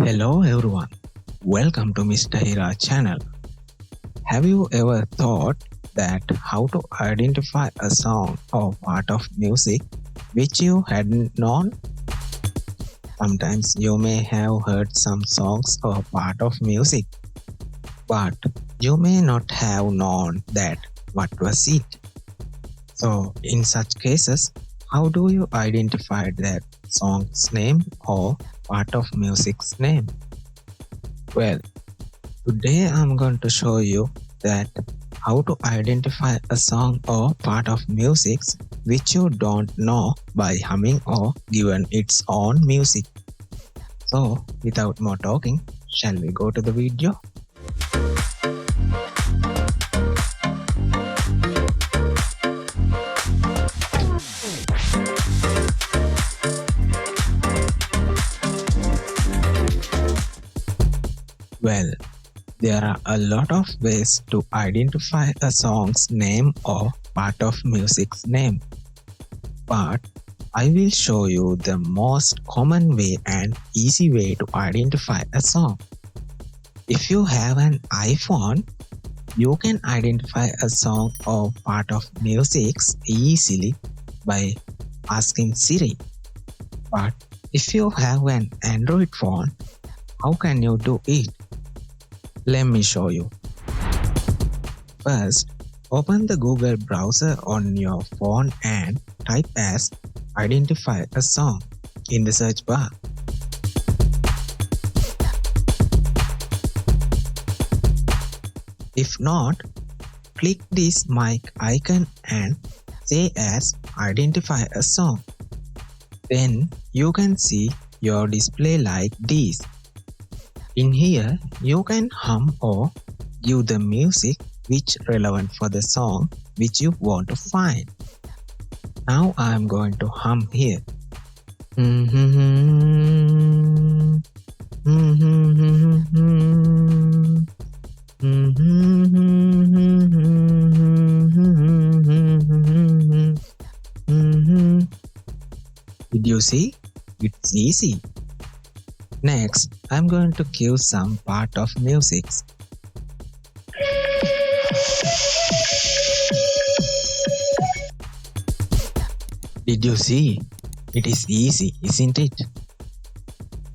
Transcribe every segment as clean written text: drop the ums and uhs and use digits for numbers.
Hello everyone, welcome to MR.Hira channel. Have you ever thought that how to identify a song or part of music which you hadn't known? Sometimes you may have heard some songs or part of music, but you may not have known that what was it. So in such cases, how do you identify that song's name or part of music's name? Well, today I'm going to show you that how to identify a song or part of music which you don't know by humming or given its own music. So without more talking, shall we go to the video? Well, there are a lot of ways to identify a song's name or part of music's name, but I will show you the most common way and easy way to identify a song. If you have an iPhone, you can identify a song or part of music easily by asking Siri. But if you have an Android phone, how can you do it? Let me show you. First, open the Google browser on your phone and type as identify a song in the search bar. If not, click this mic icon and say as identify a song. Then you can see your display like this. In here, you can hum or give the music which relevant for the song which you want to find. Now I am going to hum here. Did you see? It's easy. Next, I'm going to give some part of music. Did you see? It is easy, isn't it?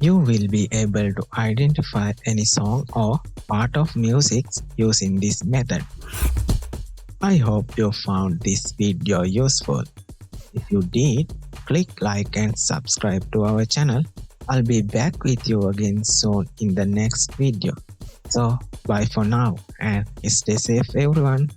You will be able to identify any song or part of music using this method. I hope you found this video useful. If you did, click like and subscribe to our channel. I'll be back with you again soon in the next video. So bye for now and stay safe everyone.